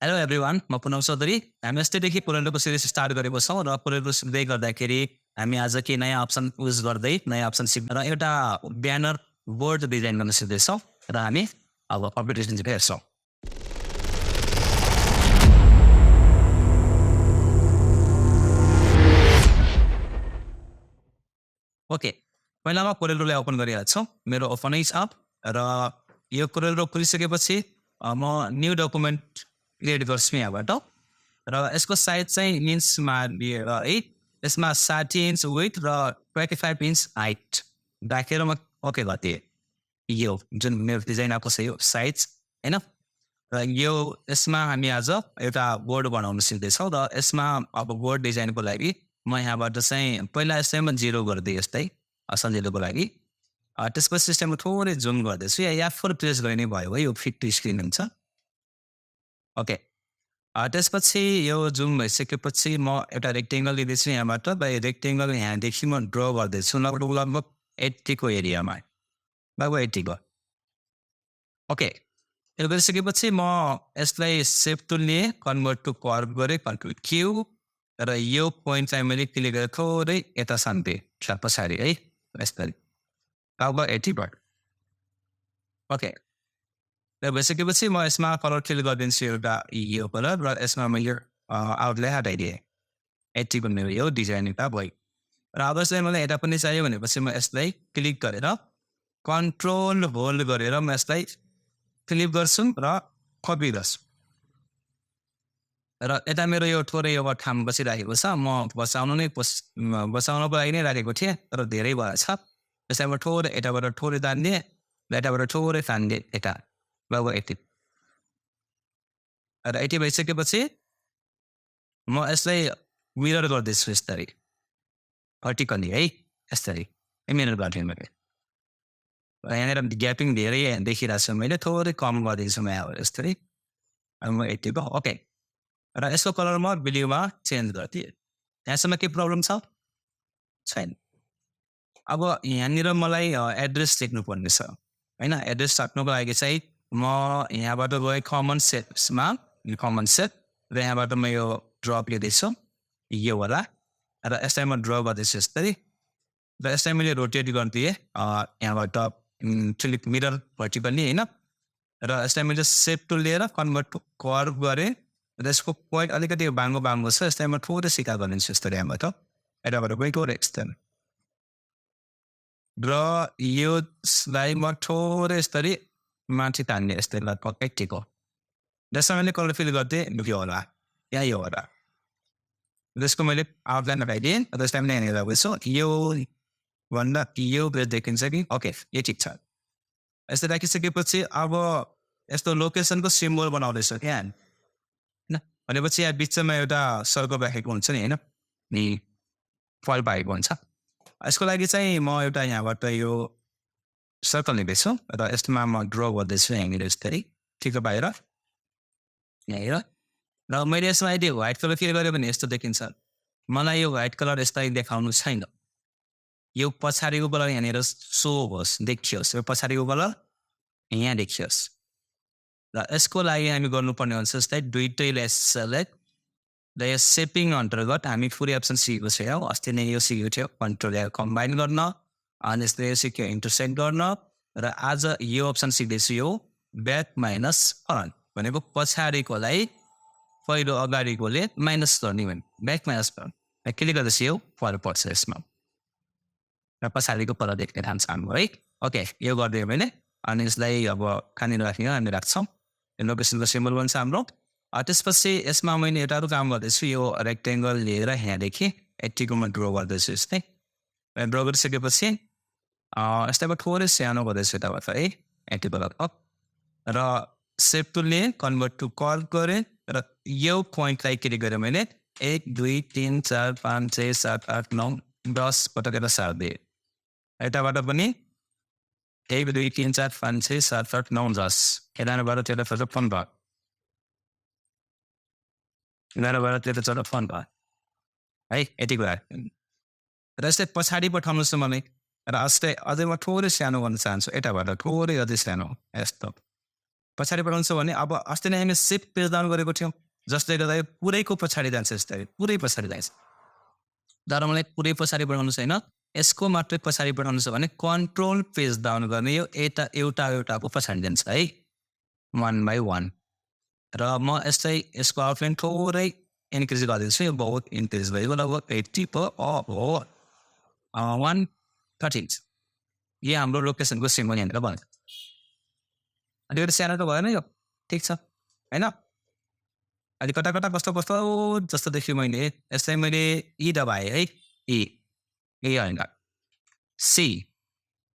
Hello everyone, म पुनम चौधरी। हामी अस्तिदेखि कोरेलड्रॉको सिरिज स्टार्ट गरेको छौँ र कोरेलड्रॉ सिक्दै गर्दाखेरि हामी आज के नयाँ अप्सन युज गर्दै नयाँ अप्सन सिक्दा र एउटा ब्यानर बोर्ड डिजाइन गर्न सिक्दैछौँ र हामी अब कम्पिटिसन चाहिँ हेर्छौँ। ओके, पहिलामा कोरेलड्रॉलाई ओपन गरिहाल्छौँ। मेरो ओपनै छ र यो कोरेलड्रॉ खोलिसकेपछि म न्यू डकुमेन्ट क्रिएट गर्छु यहाँबाट र यसको साइज चाहिँ इन्चमा लिएर है, यसमा 60 इन्च विथ र 25 इन्च हाइट राखेर म ओके गरिदिएँ। यो जुन मेरो डिजाइन आएको छ यो साइज होइन, र यो यसमा हामी आज एउटा बोर्ड बनाउन सिक्दैछौँ र यसमा अब बोर्ड डिजाइनको लागि म यहाँबाट चाहिँ पहिला यसैमा 0 गरिदिएँ, यस्तै सजिलोको लागि। त्यसपछि सिस्टममा थोरै जुम गर्दैछु, या F4 प्रेस गरे नै भयो है, यो फिट टु स्क्रिन हुन्छ। ओके, त्यसपछि यो जुम भइसकेपछि म एउटा रेक्टेङ्गल लिँदैछु यहाँबाट र रेक्टेङ्गल यहाँदेखि म ड्र गर्दैछु लगभग 80 को एरियामा, लगभग 80 को। ओके, यो गरिसकेपछि म यसलाई सेभ टुल लिएँ, कन्भर्ट टु कर्भ गरेँ, कन्ट्रोल क्यू, र यो पोइन्टलाई मैले क्लिक गरेर थोरै यता सान्थेँ पछाडि है, यसरी लगभग 80 भयो। ओके, र भइसकेपछि म यसमा कलर फिल गरिदिन्छु एउटा यो कलर, र यसमा मैले आउटलाई हटाइदिएँ। 80 को मेरो यो डिजाइन यता भयो। र अब चाहिँ मलाई यता पनि चाहियो भनेपछि म यसलाई क्लिक गरेर कन्ट्रोल होल्ड गरेर म यसलाई क्लिक गर्छु र कपी गर्छु। र यता मेरो यो थोरै यो ठाउँ बसिराखेको छ, म बचाउनको लागि नै राखेको थिएँ, तर धेरै भएछ। त्यसलाई म थोरै यताबाट थोरै तानिदिएँ र यताबाट थोरै तानिदिएँ यता, लगभग 80। र 80 भइसकेपछि म यसलाई मिरर गर्दैछु यसरी भर्टिकली है, यसरी मिरर गरिदिएँ मैले। र यहाँनिर ग्यापिङ धेरै देखिरहेको छ, मैले थोरै कम गरिदिन्छु म यहाँ यसरी। अब म 80 को ओके, र यसको कलर म ब्लूमा चेन्ज गरिदिएँ। यहाँसम्म के प्रब्लम छ? छैन। अब यहाँनिर मलाई एड्रेस लेख्नुपर्ने छ होइन। एड्रेस सक्नुको लागि चाहिँ म यहाँबाट गएँ कमन सेट्समा, कमन सेट, र यहाँबाट म यो ड्रप लिँदैछु यो वाला, र यसलाई म ड्र गर्दैछु यस्तै, र यसलाई मैले रोटेट गरिदिएँ यहाँबाट क्लिक मिरर भर्टिकल्ली होइन, र यसलाई मैले सेप टुल लिएर कन्भर्ट टु कर्भ गरेँ, र यसको पोइन्ट अलिकति बाङ्गो बाङ्गो छ, यसलाई म थोरै सिधा गरिदिन्छु यस्तरी यहाँबाट, यताबाट गएँ थोरै यस्तरी, र योलाई म थोरै यस्तरी माथि तान्ने यस्तरी लगभग 80 को। जसमा मैले कलर फिल गरिदिएँ यो होला, यहाँ यो होला, जसको मैले आउटलाइन लगाइदिएँ, र त्यसलाई पनि यहाँनिर लगाउँछु। यो भन्दा यो देखिन्छ कि ओके, यो ठिक छ। यस्तो राखिसकेपछि अब यस्तो लोकेसनको सिम्बल बनाउँदैछ त्यहाँ होइन, भनेपछि यहाँ बिचमा एउटा सर्कल राखेको हुन्छ नि होइन, नि फल पाएको हुन्छ। यसको लागि चाहिँ म एउटा यहाँबाट यो सर्कल लिँदैछु र यसमा म ड्र गर्दैछु यहाँनिर यस्तरी, ठिक बाहिर यहाँनिर, र मैले यसमा यदि व्हाइट कलर फिल गरेँ भने यस्तो देखिन्छ। मलाई यो व्हाइट कलर यसलाई देखाउनु छैन, यो पछाडिको कलर यहाँनिर सो होस्, देखियोस्, यो पछाडिको कलर यहाँ देखियोस्। र यसको लागि हामी गर्नुपर्ने हुन्छ यसलाई दुइटैलाई सेलेक्ट, र यो सेपिङ अन्तर्गत हामी पुरै अप्सन सिकेको छ, अस्ति नै यो सिकेको थियो, कन्ट्रोल या कम्बाइन गर्न, अनि यसले यो सिक्यो इन्टरसेक्ट गर्न, र आज यो अप्सन सिक्दैछु यो ब्याक माइनस फ्रन्ट, भनेको पछाडिकोलाई पहिलो अगाडिकोले माइनस गर्ने भने ब्याक माइनस फ्रन्ट, क्लिक गर्दैछु यो फरक पर्छ यसमा, र पछाडिको पर देख्ने ठान्छ हाम्रो है। ओके, यो गरिदिएँ मैले, अनि यसलाई अब कहाँनिर राख्ने हामी राख्छौँ, लोकेसनको सिम्बल बन्छ हाम्रो। त्यसपछि यसमा मैले एउटा काम गर्दैछु, यो रेक्टेङ्गल लिएर यहाँदेखि 80 को म ड्र गर्दैछु यस्तै, ड्र गरिसकेपछि यस्तैबाट थोरै सानो गर्दैछु यताबाट है, 80 को लगभग, र सेभ टुल लिएँ, कन्भर्ट टु कर्भ गरेँ, र यो पोइन्टलाई क्लिक गरेँ मैले 1 2 3 4 5 6 7 8 9 10 पटक यता सार्दिएँ, यताबाट पनि 1 2 3 4 5 6 7 8 9 10, यताबाट त्यता 15, यताबाट त्यता 15 है, यति कुरा। र यस्तै पछाडि पठाउनु छ मलाई, र अझै म थोरै सानो गर्न चाहन्छु, यताबाट थोरै अझै सानो यस्तो, पछाडि बढाउनु छ भने अब अस्ति नै हामी सिफ्ट पेज डाउन गरेको थियौँ जसले गर्दा यो पुरैको पछाडि जान्छ यस्तै पुरै पछाडि जान्छ तर मलाई पुरै पछाडि बढाउनु छैन यसको मात्रै पछाडि बढाउनु छ भने कन्ट्रोल पेज डाउन गर्ने यो एउटाको पछाडि जान्छ है 1 by 1 र म यस्तै यसको आउटलाइन थोरै इन्क्रिज गरिदिन्छु यो बहुत इन्क्रिज भयो लगभग 80 हो 130 यो हाम्रो लोकेसनको सिम्बल यहाँनिर बन्छ अलिकति सानो त भएन यो ठिक छ होइन अलि कता कता कस्तो कस्तो जस्तो देख्यो मैले यसलाई मैले ई दबाएँ है ई होइन सी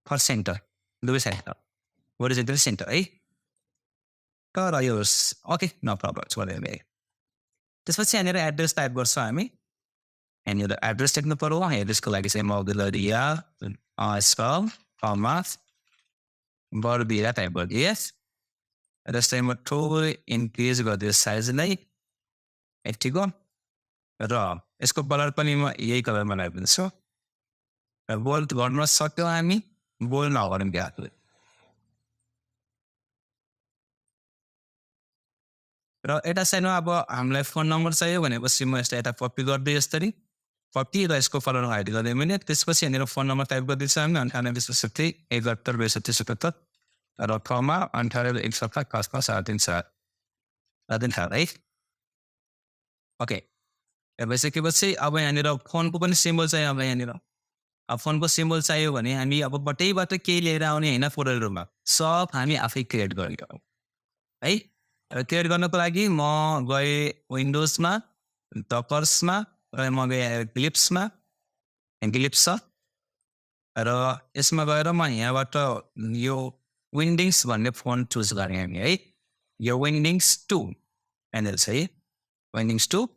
फर सेन्टर दुवै सेन्टर होरिजोन्टल सेन्टर है तर यो ओके नो प्रब्लम त्यसपछि यहाँनिर एड्रेस टाइप गर्छौँ हामी यहाँनिर एड्रेस लेख्नु पर्यो एड्रेसको लागि चाहिँ म गुलरिया स्पेल कमा बर्दिया टाइप गरिदिएँ यस र यसलाई म थोरै इन्क्रिज गरिदिएँ साइजलाई ठिक हो र यसको कलर पनि म यही कलरमा लगाइदिन्छु र बोल्ड गर्न सक्यौँ हामी बोल्ड नगरौँ क्या र यता साइडमा अब हामीलाई फोन नम्बर चाहियो भनेपछि म यसलाई यता कपी गरिदिएँ यसरी कपी र यसको कलर हाइड गरिदिएँ मैले त्यसपछि यहाँनिर फोन नम्बर टाइप गरिदिन्छु हामी 98 71 62 77 र कमा 98 1 5 7 है ओके भइसकेपछि अब यहाँनिर फोनको पनि सिम्बल चाहियो अब यहाँनिर अब फोनको सिम्बल चाहियो भने हामी अब बटैबाट केही लिएर आउने होइन फोल्डरमा सब हामी आफै क्रिएट गरेको है र क्रिएट गर्नको लागि म गएँ विन्डोजमा डकर्समा र म गएँ ग्लिप्समा ग्लिप्स छ र यसमा गएर म यहाँबाट यो विन्डिङ्स भन्ने फोन चुज गरेँ हामी है यो विन्डिङ्स 2 यहाँनिर छ है विन्डिङ्स 2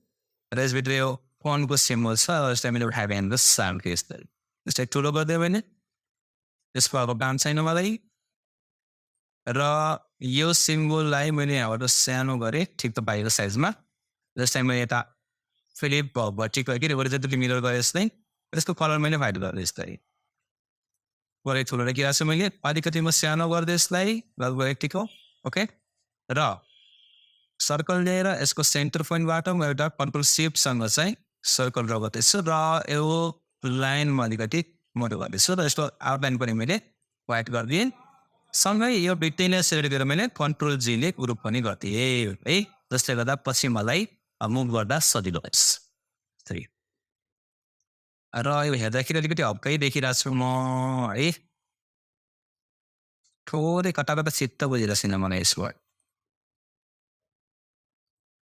र यसभित्र यो फोनको सिम्बल छ यसलाई मैले उठाएर यहाँनिर सार्के यसलाई ठुलो गरिदिएँ मैले त्यसको अब काम छैन मलाई र यो सिम्बललाई मैले यहाँबाट सानो गरेँ ठिक त बाहिर साइजमा जसलाई मैले यता फिलिप भर्टिकल के होरिजोन्टल मिरर गरेँ यसलाई यसको कलर मैले फाइट गरेँ यसलाई गरे ठुलो राखिरहेको छु मैले अलिकति म सानो गरिदिएँ यसलाई लगभग ठिक हो ओके र सर्कल लिएर यसको सेन्टर पोइन्टबाट म एउटा कन्ट्रोल सिफ्टसँग चाहिँ सर्कल ड्र गर्दैछु र यो लाइनमा अलिकति मोटो गर्दैछु र यसको आउटलाइन पनि मैले व्हाइट गरिदिएँ सँगै यो दुईटैलाई सेलेक्ट गरेर मैले कन्ट्रोल जीले ग्रुप पनि गरिदिएँ है जसले गर्दा पछि मलाई मुभ गर्दा सजिलो होस् र यो हेर्दाखेरि अलिकति हप्कै देखिरहेको छु म है थोरै कता कता चित्त बुझिरहेको छैन मलाई यसको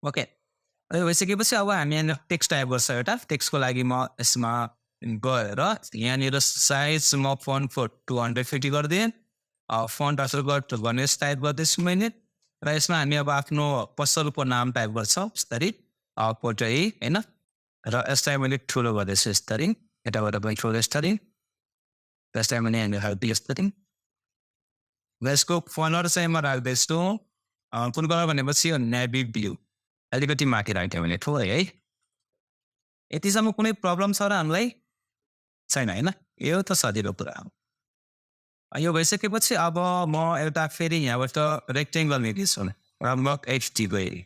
ओके भइसकेपछि अब हामी यहाँनिर टेक्स्ट टाइप गर्छ एउटा टेक्स्टको लागि म यसमा गएर यहाँनिर साइज म फन्ट 250 गरिदिएँ फन्ट असर गर्ने टाइप गर्दैछु मैले र यसमा हामी अब आफ्नो पसलको नाम टाइप गर्छौँ यसरी कोटाही होइन र यसलाई मैले ठुलो गर्दैछु यसरी यताबाट पनि ठुलो यसरी र यसलाई मैले यहाँनिर यसरी र यसको कलर चाहिँ म राख्दैछु कुन कलर भनेपछि यो नेभी ब्लू अलिकति माथि राख्यो भने थोरै है यतिसम्म कुनै प्रब्लम छ र हामीलाई छैन होइन यो त सजिलो कुरा हो यो भइसकेपछि अब म एउटा फेरि यहाँबाट रेक्टेङ्गल लिँदैछु लगभग HD गएँ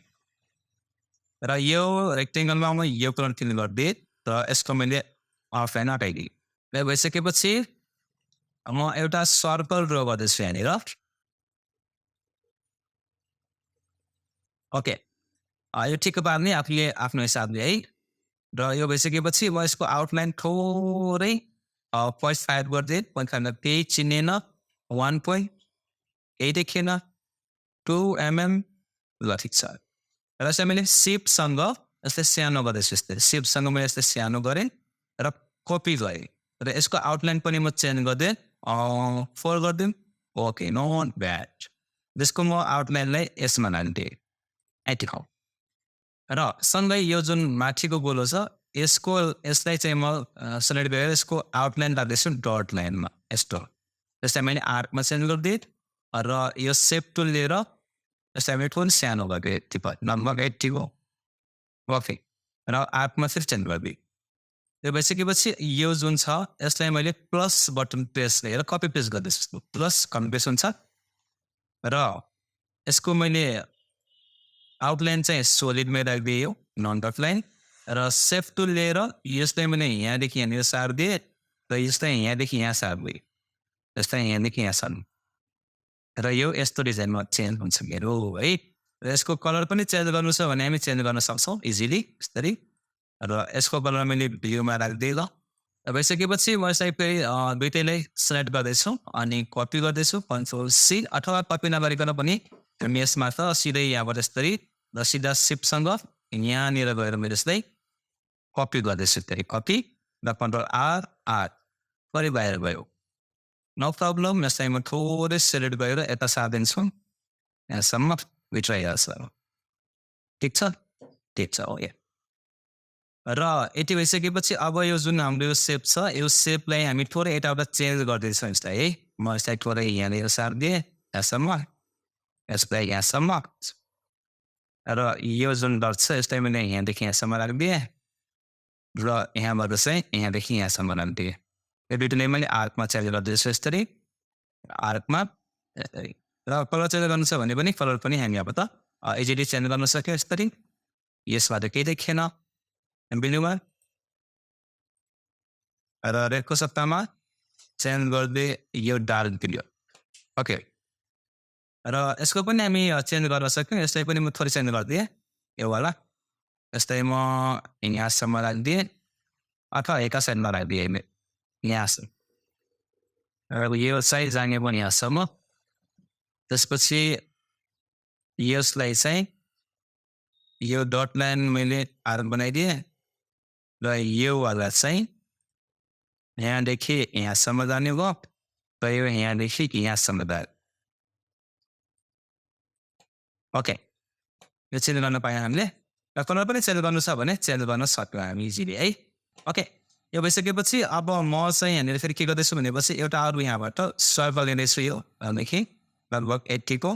र यो रेक्टेङ्गलमा म यो कलर फिल गरिदिएँ र यसको मैले अफलाइन हटाइदिएँ र भइसकेपछि म एउटा सर्कल ड्र गर्दैछु यहाँनिर ओके यो ठिक पार्ने आफूले आफ्नो हिसाबले है र यो भइसकेपछि म यसको आउटलाइन थोरै 0.5 गरिदिएँ 0.5 केही चिनेन 1.8 देखिएन 2 mm ल ठिक छ र यसलाई मैले सिफ्टसँग यसलाई सानो गर्दैछु यस्तै सिफ्टसँग मैले यसलाई सानो गरेँ र कपी गरेँ र यसको आउटलाइन पनि म चेन्ज गरिदिएँ 4 गरिदिउँ ओके नट ब्याड त्यसको म आउटलाइनलाई यसमा लान्थेँ यति हो र सँगै यो जुन माथिको गोलो छ यसलाई चाहिँ म सेलेक्ट गरेर यसको आउटलाइन राख्दैछु डट लाइनमा यस्तो त्यसलाई मैले आर्कमा चेन्ज गरिदिएँ र यो सेप टुल लिएर यसलाई मैले थोरै सानो गरेँ यति भयो लगभग 80 हो ओके र आर्कमा चाहिँ चेन्ज गरिदिएँ त्यो भइसकेपछि यो जुन छ यसलाई मैले प्लस बटन प्रेस लिएर कपी पेस्ट गर्दैछु प्लस कपी पेस्ट हुन्छ र यसको मैले आउटलाइन चाहिँ सोलिडमै राखिदिएँ नन डट लाइन र सेफ टुल लिएर यसलाई मैले यहाँदेखि यहाँनिर सारिदिएँ र यसलाई यहाँदेखि यहाँ सारिदिएँ जस्तै यहाँदेखि यहाँ सार्नु र यो यस्तो डिजाइनमा चेन्ज हुन्छ मेरो है र यसको कलर पनि चेन्ज गर्नु छ भने हामी चेन्ज गर्न सक्छौँ इजिली यसरी र यसको कलर मैले भ्यूमा राखिदिएँ ल भइसकेपछि म यसलाई फेरि दुइटैलाई सेलेक्ट गर्दैछु अनि कपी गर्दैछु कन्ट्रोल सी अथवा कपी नगरिकन पनि हामी यसमा त सिधै यहाँबाट यसरी र सिधा सिपसँग यहाँनिर गएर मैले यसलाई कपी गर्दैछु त्यही कपी र कन्ट्रोल आर आर फरि बाहिर गयो नो प्रब्लम यसलाई म थोरै सेलेक्ट गरेर यता सारिदिन्छु यहाँसम्म भित्र हेर्छ ठिक छ हो या र यति भइसकेपछि अब यो जुन हाम्रो यो सेप छ यो सेपलाई हामी थोरै यताउता चेन्ज गर्दैछौँ यसलाई है म यसलाई थोरै यहाँनिर सारिदिएँ यहाँसम्म यसलाई यहाँसम्म र यो जुन डट छ यसलाई मैले यहाँदेखि यहाँसम्म राखिदिएँ र यहाँबाट चाहिँ यहाँदेखि यहाँसम्म राखिदिएँ यो दुइटैलाई मैले आर्कमा चेन्ज गर्दैछु यसरी आर्कमा र कलर चेन्ज गर्नु छ भने पनि कलर पनि हामी अब त इजिली चेन्ज गर्न सक्यो यसरी यसबाट केही देखिएन बिलुमा र रेडको सट्टामा चेन्ज गर्दै यो डार्क बिलु ओके र यसको पनि हामी चेन्ज गर्न सक्यौँ यसलाई पनि म थोरै चेन्ज गरिदिएँ यो वाला यसलाई म यहाँसम्म राखिदिएँ अथवा एका साइडमा राखिदिएँ यहाँसम्म र यो साइज जाने पनि यहाँसम्म त्यसपछि यसलाई चाहिँ यो डट लाइन मैले आर्क बनाइदिएँ र यो वाला चाहिँ यहाँदेखि यहाँसम्म जाने भयो र यो यहाँदेखि यहाँसम्म जाने ओके यो चेन्ज गर्न पायौँ हामीले र कलर पनि चेन्ज गर्नु छ भने चेन्ज गर्न सक्यौँ हामी इजिली है ओके यो भइसकेपछि अब म चाहिँ यहाँनिर फेरि के गर्दैछु भनेपछि एउटा अरू यहाँबाट सर्कल लिँदैछु यो भनेदेखि लगभग 80 को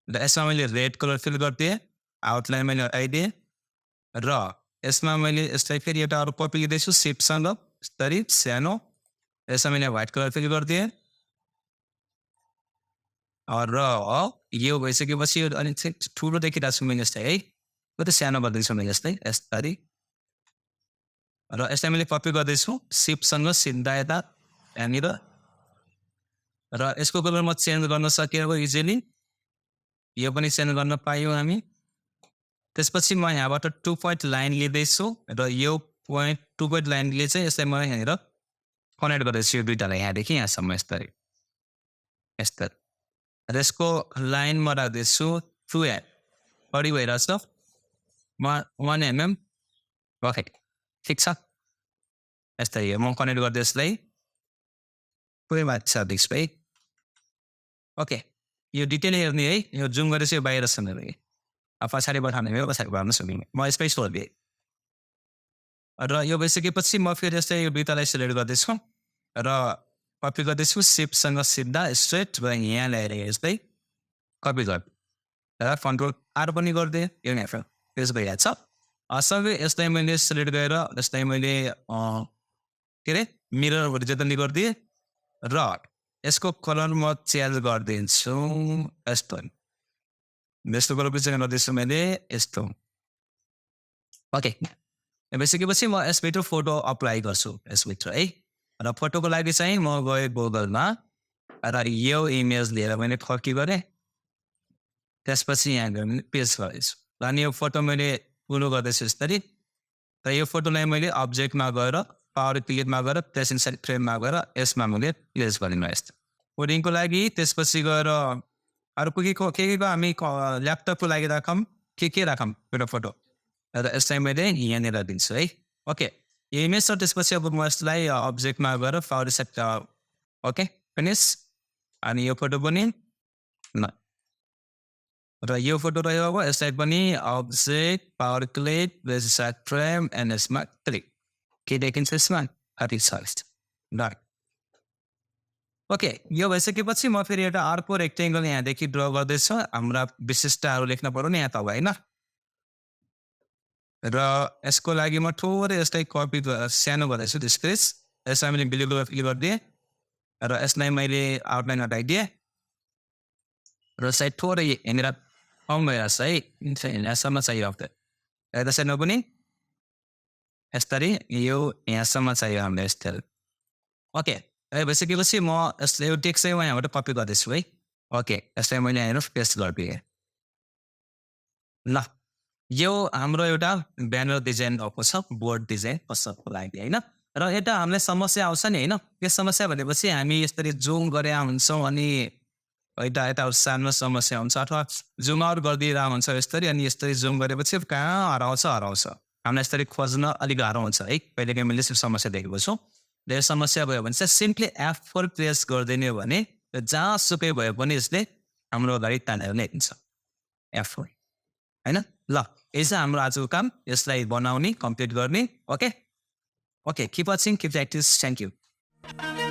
र यसमा मैले रेड कलर फिल गरिदिएँ आउटलाइन मैले हटाइदिएँ र यसमा मैले यसलाई फेरि एउटा अरू कपी लिँदैछु सिपसँग यसरी सानो यसमा मैले व्हाइट कलर फिल गरिदिएँ र यो भइसकेपछि अनि ठुलो देखिरहेको छु मैले यसलाई है कति सानो गर्दैछु मैले यसलाई यसरी र यसलाई मैले कपी गर्दैछु सिपसँग सिधा यता यहाँनिर र यसको कलर म चेन्ज गर्न सकेको इजिली यो पनि चेन्ज गर्न पायौँ हामी त्यसपछि म यहाँबाट 2 पोइन्ट लाइन लिँदैछु र यो 2 पोइन्ट लाइनले चाहिँ यसलाई म यहाँनिर कनेक्ट गर्दैछु यो दुईटालाई यहाँदेखि यहाँसम्म यसरी र यसको लाइन म राख्दैछु 2 एम बढी भइरहेछ म 1 mm ओके ठिक छ यस्तै म कनेक्ट गर्दै यसलाई पुरै माथि डिस्प्ले ओके यो डिटेल हेर्ने है यो जुम गरेपछि यो बाहिर छ मेरो पछाडि बठाउने हो पछाडि गर्न सकिने म स्पेस छोडिदिएँ र यो भइसकेपछि म फेरि यस्तै यो दुईटालाई सिलेक्ट गर्दैछु र कपी गर्दैछु सिपसँग सिधा स्ट्रेट र यहाँ ल्याएर यस्तै कपी गर् र कन्ट्रोल आर पनि गरिदिएँ यो यहाँ पेज भइहाल्छ सँगै यसलाई मैले सिलेक्ट गरेर यसलाई मैले के अरे मिरर हरिजोन्टली गरिदिएँ र यसको कलर म चेन्ज गरिदिन्छु यस्तो यस्तो कलर पनि चेन्ज गर्दैछु मैले यस्तो ओके भइसकेपछि म यसभित्र फोटो अप्लाई गर्छु यसभित्र है र फोटोको लागि चाहिँ म गएँ गुगलमा र यो इमेज लिएर मैले कपी गरेँ त्यसपछि यहाँ गएर मैले पेस्ट गर्दैछु अनि यो फोटो मैले पुरो गर्दैछु यसरी र यो फोटोलाई मैले अब्जेक्टमा गएर पावर क्लिकमा गएर प्लेस इनसाइड फ्रेममा गएर यसमा मैले प्लेस गरिदिनु यस्तो कोडिङको लागि त्यसपछि गएर अरू के हामी ल्यापटपको लागि राखौँ के राखौँ एउटा फोटो र यसलाई मैले यहाँनिर दिन्छु है ओके यो इमेज छ त्यसपछि अब म यसलाई अब्जेक्टमा गएर पावर सेट ओके फिनिस अनि यो फोटो पनि न र यो फोटो रह्यो अब यसलाई पनि object power click place inside frame and यसमा क्लिक के देखिन्छ यसमा अति सर्च डन ओके यो भइसकेपछि म फेरि एउटा अर्को रेक्टेङ्गल यहाँदेखि ड्र गर्दैछु हाम्रा विशिष्टहरू लेख्न पर्यो नि यहाँ त होइन र यसको लागि म थोरै यसलाई कपी सानो गर्दैछु डिस्प्लेस यसलाई मैले ब्लू कलर फिल गरिदिएँ र यसलाई मैले आउटलाइन हटाइदिएँ र सायद थोरै यहाँनिर कम भइरहेछ है यहाँसम्म चाहियो अब त त्यसरी नकुनी यसरी यो यहाँसम्म चाहियो हामीलाई यस्तरी ओके भइसकेपछि म यो टेक्स्ट चाहिँ म यहाँबाट कपी गर्दैछु है ओके यसलाई मैले यहाँनिर पेस्ट गरिदिएँ ल यो हाम्रो एउटा ब्यानर डिजाइन भएको छ बोर्ड डिजाइन कसको लागि होइन र यता हामीलाई समस्या आउँछ नि होइन के समस्या भनेपछि हामी यसरी जुम गरेर हुन्छौँ अनि यता सानो समस्या हुन्छ अथवा जुम आउट गरिदिरहेको हुन्छ यसरी अनि यसरी जुम गरेपछि कहाँ हराउँछ हामीलाई यसरी खोज्न अलिक गाह्रो हुन्छ है कहिलेकाहीँ मैले यस्तो समस्या देखेको छु र यो समस्या भयो भने चाहिँ सिम्पली F4 प्रेस गरिदिने हो भने जहाँसुकै भयो पनि यसले हाम्रो अगाडि तानेर नै हिँड्छ F4 होइन ल यही चाहिँ हाम्रो आजको काम यसलाई बनाउने कम्प्लिट गर्ने okay keep watching keep practice thank you